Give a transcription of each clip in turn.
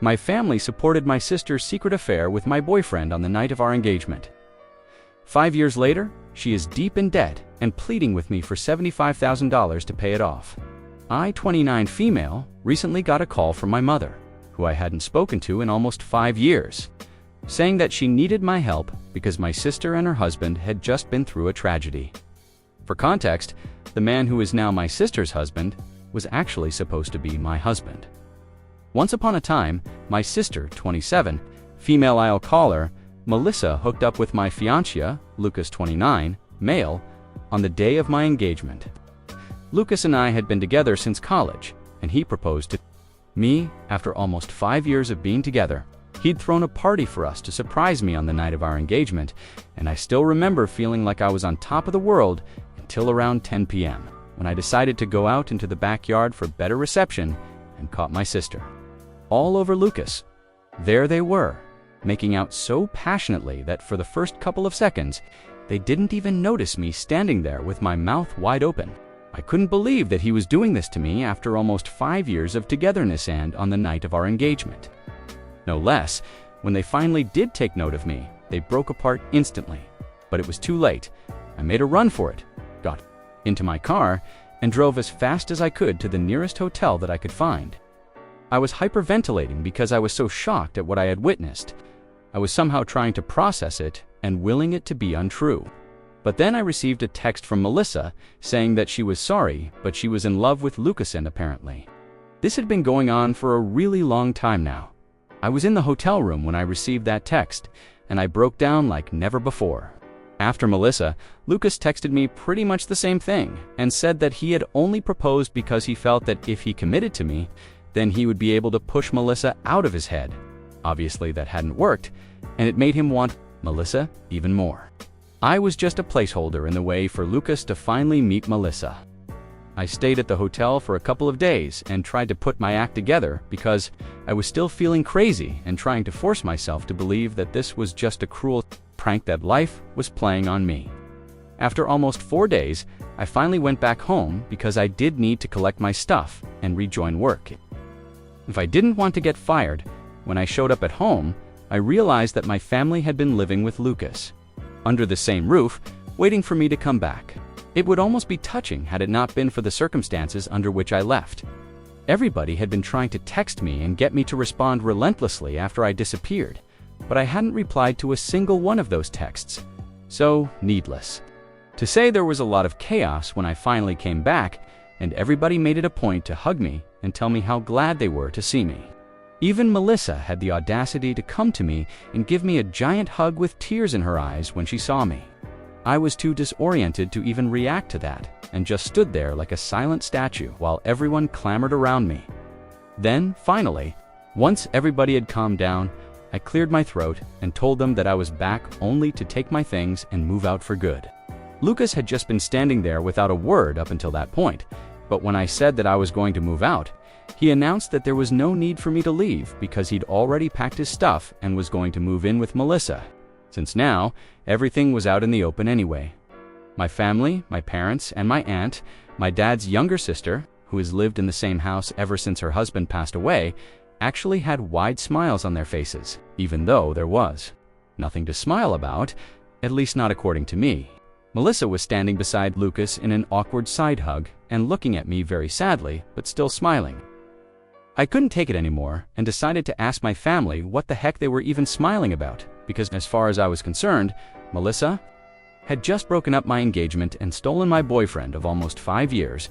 My family supported my sister's secret affair with my boyfriend on the night of our engagement. 5 years later, she is deep in debt and pleading with me for $75,000 to pay it off. I, 29 female, recently got a call from my mother, who I hadn't spoken to in almost 5 years, saying that she needed my help because my sister and her husband had just been through a tragedy. For context, the man who is now my sister's husband was actually supposed to be my husband. Once upon a time, my sister, 27, female I'll call her, Melissa, hooked up with my fiancé, Lucas, 29, male, on the day of my engagement. Lucas and I had been together since college, and he proposed to me after almost 5 years of being together. He'd thrown a party for us to surprise me on the night of our engagement, and I still remember feeling like I was on top of the world until around 10 p.m., when I decided to go out into the backyard for better reception and caught my sister all over Lucas. There they were, making out so passionately that for the first couple of seconds, they didn't even notice me standing there with my mouth wide open. I couldn't believe that he was doing this to me after almost 5 years of togetherness and on the night of our engagement. No less, when they finally did take note of me, they broke apart instantly. But it was too late. I made a run for it, got into my car, and drove as fast as I could to the nearest hotel that I could find. I was hyperventilating because I was so shocked at what I had witnessed. I was somehow trying to process it and willing it to be untrue. But then I received a text from Melissa saying that she was sorry, but she was in love with Lucas, and apparently this had been going on for a really long time now. I was in the hotel room when I received that text, and I broke down like never before. After Melissa, Lucas texted me pretty much the same thing and said that he had only proposed because he felt that if he committed to me, then he would be able to push Melissa out of his head. Obviously that hadn't worked, and it made him want Melissa even more. I was just a placeholder in the way for Lucas to finally meet Melissa. I stayed at the hotel for a couple of days and tried to put my act together because I was still feeling crazy and trying to force myself to believe that this was just a cruel prank that life was playing on me. After almost 4 days, I finally went back home because I did need to collect my stuff and rejoin work. If I didn't want to get fired, when I showed up at home, I realized that my family had been living with Lucas, under the same roof, waiting for me to come back. It would almost be touching had it not been for the circumstances under which I left. Everybody had been trying to text me and get me to respond relentlessly after I disappeared, but I hadn't replied to a single one of those texts. So, needless to say, there was a lot of chaos when I finally came back, and everybody made it a point to hug me and tell me how glad they were to see me. Even Melissa had the audacity to come to me and give me a giant hug with tears in her eyes when she saw me. I was too disoriented to even react to that, and just stood there like a silent statue while everyone clamored around me. Then, finally, once everybody had calmed down, I cleared my throat and told them that I was back only to take my things and move out for good. Lucas had just been standing there without a word up until that point, but when I said that I was going to move out, he announced that there was no need for me to leave because he'd already packed his stuff and was going to move in with Melissa, since now everything was out in the open anyway. My family, my parents, and my aunt, my dad's younger sister, who has lived in the same house ever since her husband passed away, actually had wide smiles on their faces, even though there was nothing to smile about, at least not according to me. Melissa was standing beside Lucas in an awkward side hug and looking at me very sadly, but still smiling. I couldn't take it anymore and decided to ask my family what the heck they were even smiling about, because as far as I was concerned, Melissa had just broken up my engagement and stolen my boyfriend of almost 5 years.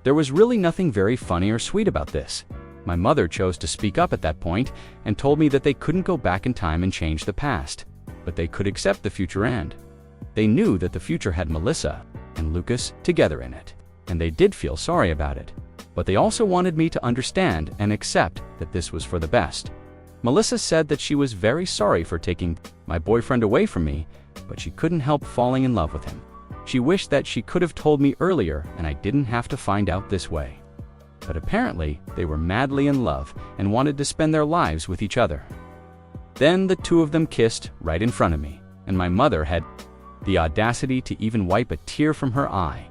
There was really nothing very funny or sweet about this. My mother chose to speak up at that point and told me that they couldn't go back in time and change the past, but they could accept the future, and they knew that the future had Melissa and Lucas together in it, and they did feel sorry about it. But they also wanted me to understand and accept that this was for the best. Melissa said that she was very sorry for taking my boyfriend away from me, but she couldn't help falling in love with him. She wished that she could have told me earlier and I didn't have to find out this way. But apparently, they were madly in love and wanted to spend their lives with each other. Then the two of them kissed right in front of me, and my mother had the audacity to even wipe a tear from her eye.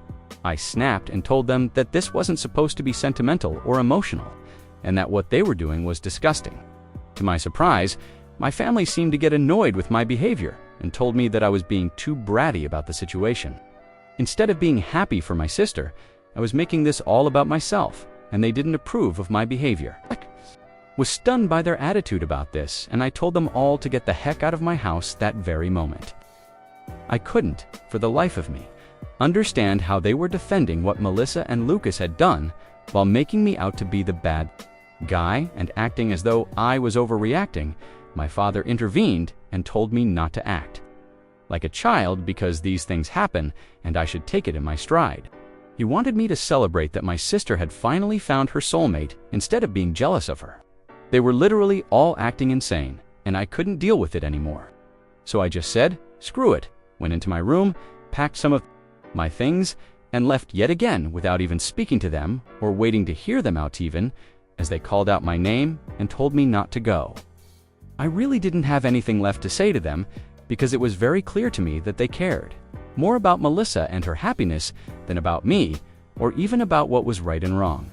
I snapped and told them that this wasn't supposed to be sentimental or emotional, and that what they were doing was disgusting. To my surprise, my family seemed to get annoyed with my behavior and told me that I was being too bratty about the situation. Instead of being happy for my sister, I was making this all about myself, and they didn't approve of my behavior. I was stunned by their attitude about this, and I told them all to get the heck out of my house that very moment. I couldn't, for the life of me, understand how they were defending what Melissa and Lucas had done while making me out to be the bad guy and acting as though I was overreacting. My father intervened and told me not to act like a child because these things happen and I should take it in my stride. He wanted me to celebrate that my sister had finally found her soulmate instead of being jealous of her. They were literally all acting insane, and I couldn't deal with it anymore. So I just said, screw it, went into my room, packed some of my things, and left yet again without even speaking to them or waiting to hear them out even, as they called out my name and told me not to go. I really didn't have anything left to say to them because it was very clear to me that they cared more about Melissa and her happiness than about me or even about what was right and wrong.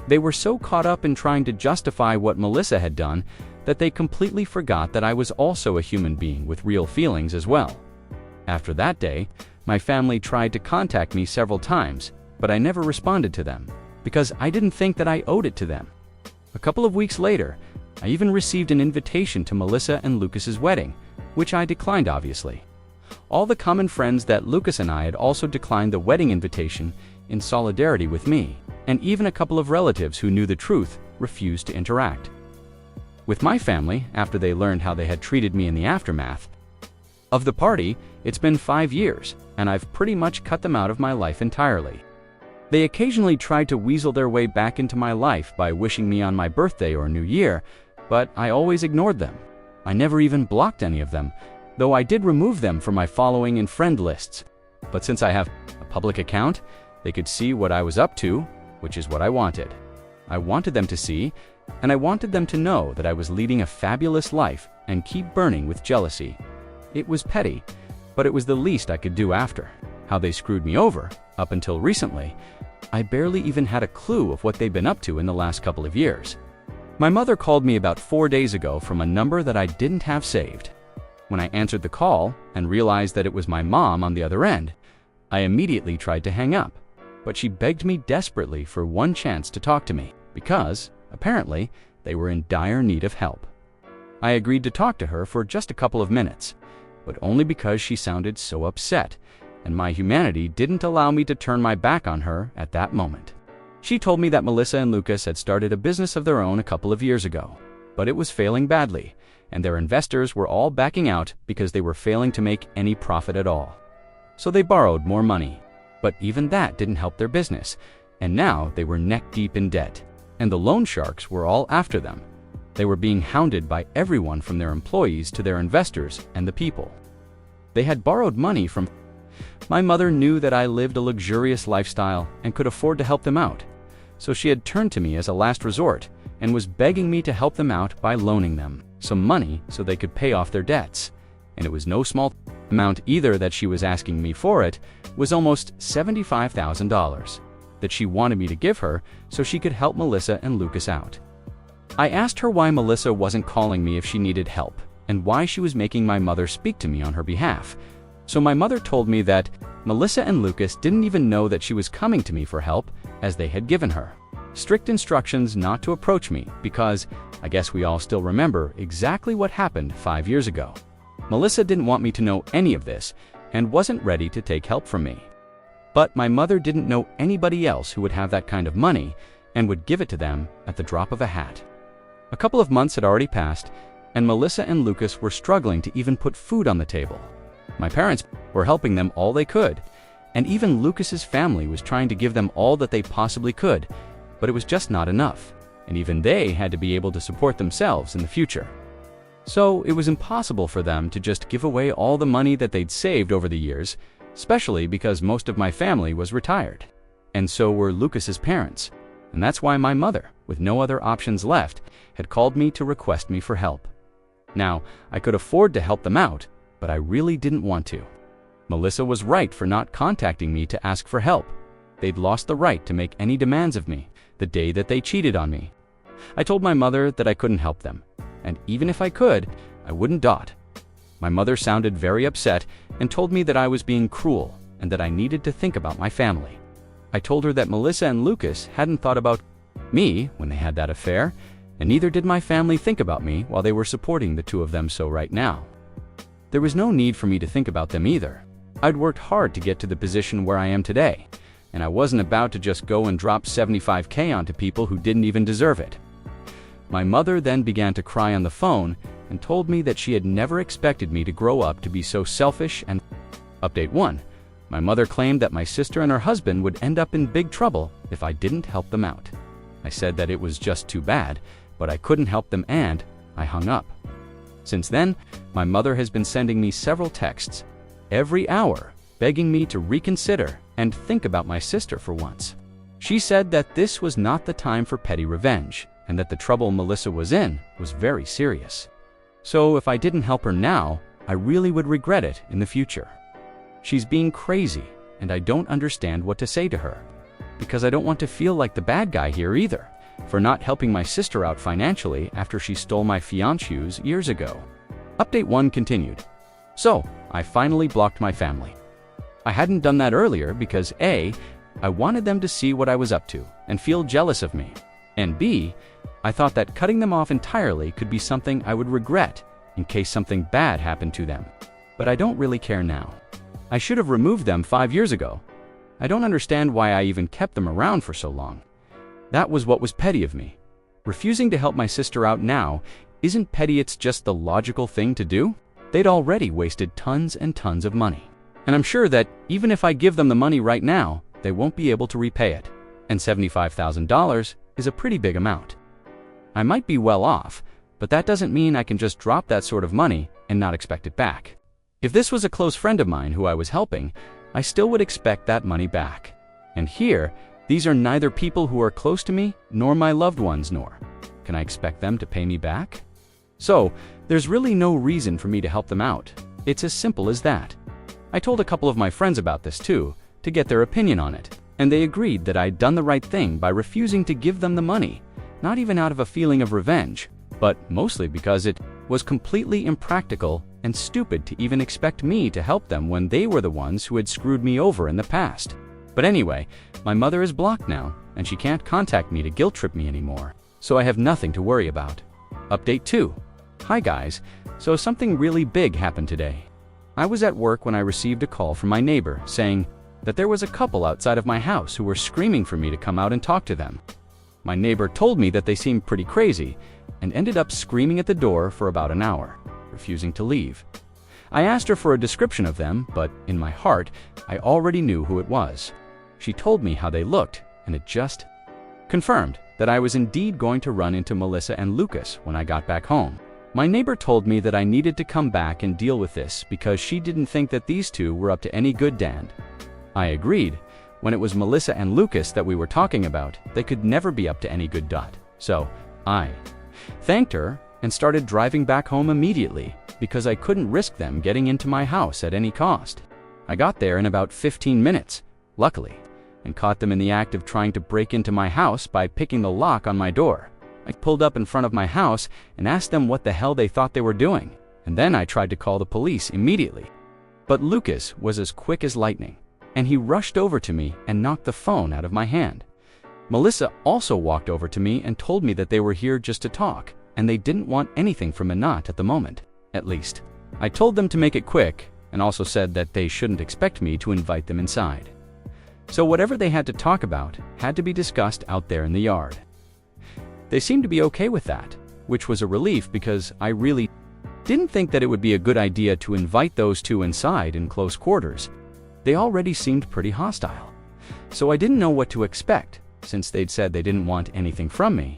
They were so caught up in trying to justify what Melissa had done that they completely forgot that I was also a human being with real feelings as well. After that day, my family tried to contact me several times, but I never responded to them because I didn't think that I owed it to them. A couple of weeks later, I even received an invitation to Melissa and Lucas's wedding, which I declined obviously. All the common friends that Lucas and I had also declined the wedding invitation in solidarity with me, and even a couple of relatives who knew the truth refused to interact with my family after they learned how they had treated me in the aftermath of the party. It's been 5 years, and I've pretty much cut them out of my life entirely. They occasionally tried to weasel their way back into my life by wishing me on my birthday or New Year, but I always ignored them. I never even blocked any of them, though I did remove them from my following and friend lists. But since I have a public account, they could see what I was up to, which is what I wanted. I wanted them to see, and I wanted them to know that I was leading a fabulous life and keep burning with jealousy. It was petty, but it was the least I could do after how they screwed me over. Up until recently, I barely even had a clue of what they'd been up to in the last couple of years. My mother called me about 4 days ago from a number that I didn't have saved. When I answered the call and realized that it was my mom on the other end, I immediately tried to hang up, but she begged me desperately for one chance to talk to me because, apparently, they were in dire need of help. I agreed to talk to her for just a couple of minutes, but only because she sounded so upset, and my humanity didn't allow me to turn my back on her at that moment. She told me that Melissa and Lucas had started a business of their own a couple of years ago, but it was failing badly, and their investors were all backing out because they were failing to make any profit at all. So they borrowed more money, but even that didn't help their business, and now they were neck deep in debt, and the loan sharks were all after them. They were being hounded by everyone from their employees to their investors and the people. They had borrowed money from. My mother knew that I lived a luxurious lifestyle and could afford to help them out, so she had turned to me as a last resort and was begging me to help them out by loaning them some money so they could pay off their debts. And it was no small amount either that she was asking me for. It was almost $75,000 that she wanted me to give her so she could help Melissa and Lucas out. I asked her why Melissa wasn't calling me if she needed help and why she was making my mother speak to me on her behalf. So my mother told me that Melissa and Lucas didn't even know that she was coming to me for help, as they had given her strict instructions not to approach me because I guess we all still remember exactly what happened 5 years ago. Melissa didn't want me to know any of this and wasn't ready to take help from me. But my mother didn't know anybody else who would have that kind of money and would give it to them at the drop of a hat. A couple of months had already passed, and Melissa and Lucas were struggling to even put food on the table. My parents were helping them all they could, and even Lucas's family was trying to give them all that they possibly could, but it was just not enough, and even they had to be able to support themselves in the future. So it was impossible for them to just give away all the money that they'd saved over the years, especially because most of my family was retired, and so were Lucas's parents. And that's why my mother, with no other options left, had called me to request me for help. Now, I could afford to help them out, but I really didn't want to. Melissa was right for not contacting me to ask for help. They'd lost the right to make any demands of me the day that they cheated on me. I told my mother that I couldn't help them, and even if I could, I wouldn't dot. My mother sounded very upset and told me that I was being cruel and that I needed to think about my family. I told her that Melissa and Lucas hadn't thought about me when they had that affair, and neither did my family think about me while they were supporting the two of them so right now. There was no need for me to think about them either. I'd worked hard to get to the position where I am today, and I wasn't about to just go and drop $75K onto people who didn't even deserve it. My mother then began to cry on the phone and told me that she had never expected me to grow up to be so selfish and… Update 1. My mother claimed that my sister and her husband would end up in big trouble if I didn't help them out. I said that it was just too bad, but I couldn't help them and I hung up. Since then, my mother has been sending me several texts every hour, begging me to reconsider and think about my sister for once. She said that this was not the time for petty revenge, and that the trouble Melissa was in was very serious. So if I didn't help her now, I really would regret it in the future. She's being crazy, and I don't understand what to say to her, because I don't want to feel like the bad guy here either, for not helping my sister out financially after she stole my fiancé's shoes years ago. Update 1 continued. So, I finally blocked my family. I hadn't done that earlier because A, I wanted them to see what I was up to and feel jealous of me, and B, I thought that cutting them off entirely could be something I would regret in case something bad happened to them. But I don't really care now. I should have removed them 5 years ago. I don't understand why I even kept them around for so long. That was what was petty of me. Refusing to help my sister out now isn't petty, it's just the logical thing to do. They'd already wasted tons and tons of money. And I'm sure that even if I give them the money right now, they won't be able to repay it. And $75,000 is a pretty big amount. I might be well off, but that doesn't mean I can just drop that sort of money and not expect it back. If this was a close friend of mine who I was helping, I still would expect that money back. And here, these are neither people who are close to me nor my loved ones, nor can I expect them to pay me back? So, there's really no reason for me to help them out. It's as simple as that. I told a couple of my friends about this too, to get their opinion on it, and they agreed that I'd done the right thing by refusing to give them the money, not even out of a feeling of revenge, but mostly because it was completely impractical and stupid to even expect me to help them when they were the ones who had screwed me over in the past. But anyway, my mother is blocked now, and she can't contact me to guilt trip me anymore, so I have nothing to worry about. Update 2. Hi guys, so something really big happened today. I was at work when I received a call from my neighbor saying that there was a couple outside of my house who were screaming for me to come out and talk to them. My neighbor told me that they seemed pretty crazy and ended up screaming at the door for about an hour, refusing to leave. I asked her for a description of them, but in my heart, I already knew who it was. She told me how they looked, and it just confirmed that I was indeed going to run into Melissa and Lucas when I got back home. My neighbor told me that I needed to come back and deal with this because she didn't think that these two were up to any good. I agreed. When it was Melissa and Lucas that we were talking about, they could never be up to any good. So, I thanked her and started driving back home immediately because I couldn't risk them getting into my house at any cost. I got there in about 15 minutes, luckily, and caught them in the act of trying to break into my house by picking the lock on my door. I pulled up in front of my house and asked them what the hell they thought they were doing, and then I tried to call the police immediately. But Lucas was as quick as lightning, and he rushed over to me and knocked the phone out of my hand. Melissa also walked over to me and told me that they were here just to talk, and they didn't want anything from Anat at the moment, at least. I told them to make it quick, and also said that they shouldn't expect me to invite them inside. So whatever they had to talk about had to be discussed out there in the yard. They seemed to be okay with that, which was a relief because I really didn't think that it would be a good idea to invite those two inside in close quarters. They already seemed pretty hostile. So I didn't know what to expect, since they'd said they didn't want anything from me.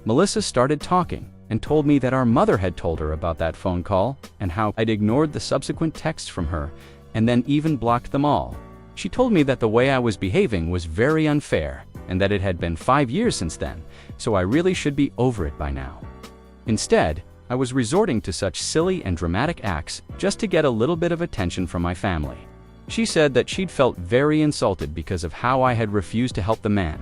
Melissa started talking and told me that our mother had told her about that phone call and how I'd ignored the subsequent texts from her and then even blocked them all. She told me that the way I was behaving was very unfair and that it had been 5 years since then, so I really should be over it by now. Instead, I was resorting to such silly and dramatic acts just to get a little bit of attention from my family. She said that she'd felt very insulted because of how I had refused to help the man.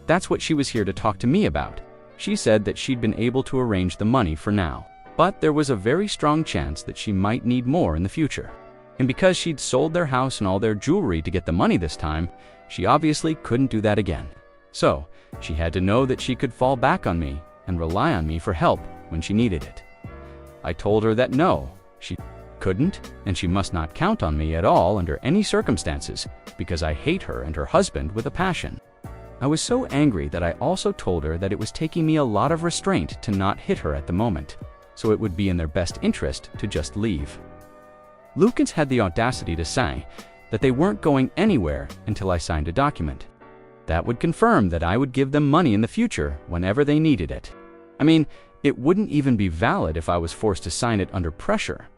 That's what she was here to talk to me about. She said that she'd been able to arrange the money for now, but there was a very strong chance that she might need more in the future. And because she'd sold their house and all their jewelry to get the money this time, she obviously couldn't do that again. So, she had to know that she could fall back on me and rely on me for help when she needed it. I told her that no, she couldn't, and she must not count on me at all under any circumstances, because I hate her and her husband with a passion. I was so angry that I also told her that it was taking me a lot of restraint to not hit her at the moment, so it would be in their best interest to just leave. Lucas had the audacity to say that they weren't going anywhere until I signed a document. That would confirm that I would give them money in the future whenever they needed it. I mean, it wouldn't even be valid if I was forced to sign it under pressure.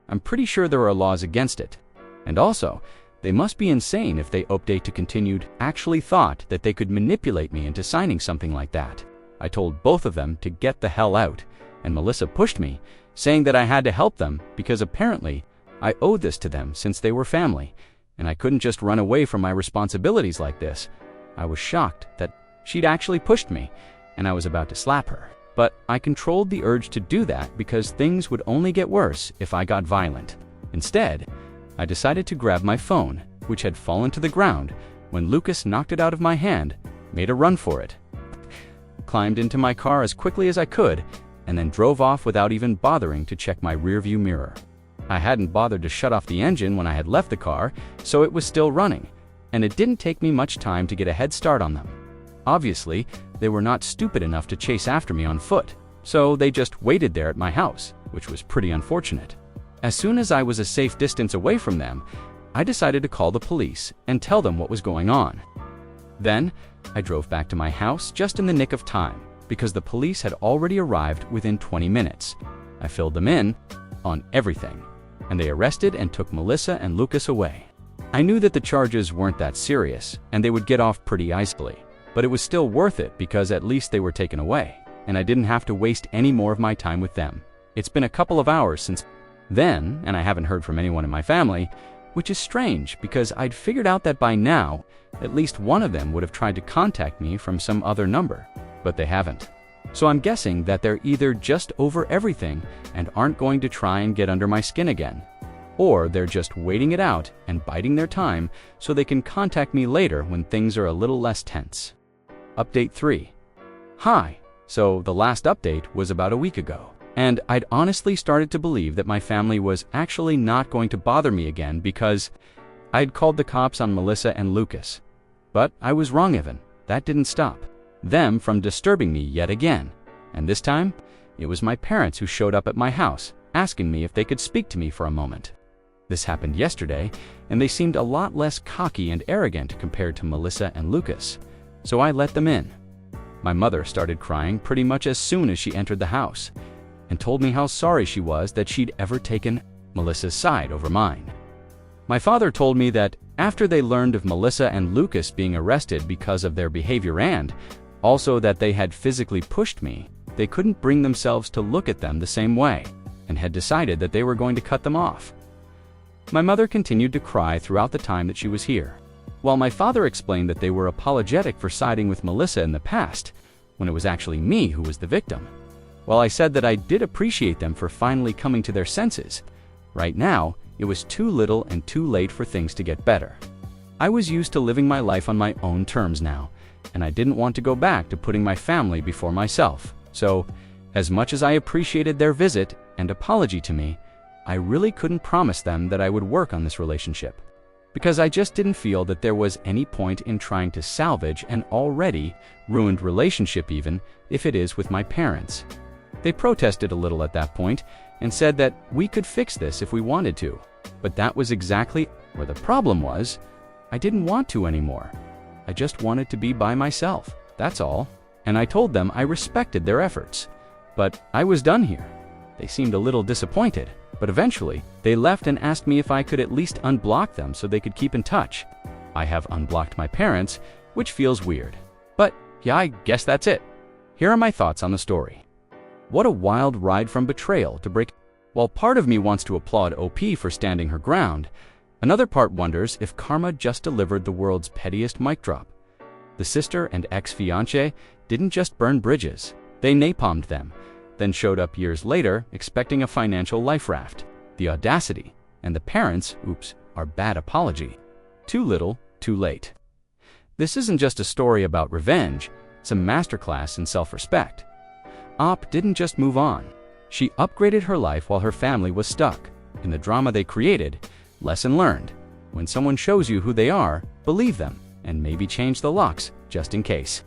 I'm pretty sure there are laws against it. And also, they must be insane if they update to continued actually thought that they could manipulate me into signing something like that. I told both of them to get the hell out, and Melissa pushed me, saying that I had to help them because apparently I owed this to them since they were family, and I couldn't just run away from my responsibilities like this. I was shocked that she'd actually pushed me, and I was about to slap her. But I controlled the urge to do that because things would only get worse if I got violent. Instead, I decided to grab my phone, which had fallen to the ground when Lucas knocked it out of my hand, made a run for it, climbed into my car as quickly as I could, and then drove off without even bothering to check my rearview mirror. I hadn't bothered to shut off the engine when I had left the car, so it was still running, and it didn't take me much time to get a head start on them. Obviously, they were not stupid enough to chase after me on foot, so they just waited there at my house, which was pretty unfortunate. As soon as I was a safe distance away from them, I decided to call the police and tell them what was going on. Then, I drove back to my house just in the nick of time, because the police had already arrived within 20 minutes. I filled them in on everything, and they arrested and took Melissa and Lucas away. I knew that the charges weren't that serious, and they would get off pretty easily. But it was still worth it because at least they were taken away, and I didn't have to waste any more of my time with them. It's been a couple of hours since then, and I haven't heard from anyone in my family, which is strange because I'd figured out that by now, at least one of them would have tried to contact me from some other number, but they haven't. So I'm guessing that they're either just over everything and aren't going to try and get under my skin again, or they're just waiting it out and biding their time so they can contact me later when things are a little less tense. Update 3. Hi. So the last update was about a week ago, and I'd honestly started to believe that my family was actually not going to bother me again because I'd called the cops on Melissa and Lucas. But I was wrong, Evan. That didn't stop them from disturbing me yet again, and this time, it was my parents who showed up at my house, asking me if they could speak to me for a moment. This happened yesterday, and they seemed a lot less cocky and arrogant compared to Melissa and Lucas. So I let them in. My mother started crying pretty much as soon as she entered the house, and told me how sorry she was that she'd ever taken Melissa's side over mine. My father told me that after they learned of Melissa and Lucas being arrested because of their behavior and also that they had physically pushed me, they couldn't bring themselves to look at them the same way, and had decided that they were going to cut them off. My mother continued to cry throughout the time that she was here, while my father explained that they were apologetic for siding with Melissa in the past, when it was actually me who was the victim. While I said that I did appreciate them for finally coming to their senses, right now, it was too little and too late for things to get better. I was used to living my life on my own terms now, and I didn't want to go back to putting my family before myself. So, as much as I appreciated their visit and apology to me, I really couldn't promise them that I would work on this relationship, because I just didn't feel that there was any point in trying to salvage an already ruined relationship, even if it is with my parents. They protested a little at that point and said that we could fix this if we wanted to, but that was exactly where the problem was. I didn't want to anymore. I just wanted to be by myself, that's all. And I told them I respected their efforts, but I was done here. They seemed a little disappointed, but eventually they left and asked me if I could at least unblock them so they could keep in touch. I have unblocked my parents, which feels weird. But yeah, I guess that's it. Here are my thoughts on the story. What a wild ride from betrayal to break. While part of me wants to applaud OP for standing her ground, another part wonders if karma just delivered the world's pettiest mic drop. The sister and ex-fiancé didn't just burn bridges, they napalmed them. then showed up years later expecting a financial life raft. The audacity, and the parents, oops, our bad apology. Too little, too late. This isn't just a story about revenge, it's a masterclass in self-respect. Op didn't just move on. She upgraded her life while her family was stuck. In the drama they created, lesson learned. When someone shows you who they are, believe them, and maybe change the locks, just in case.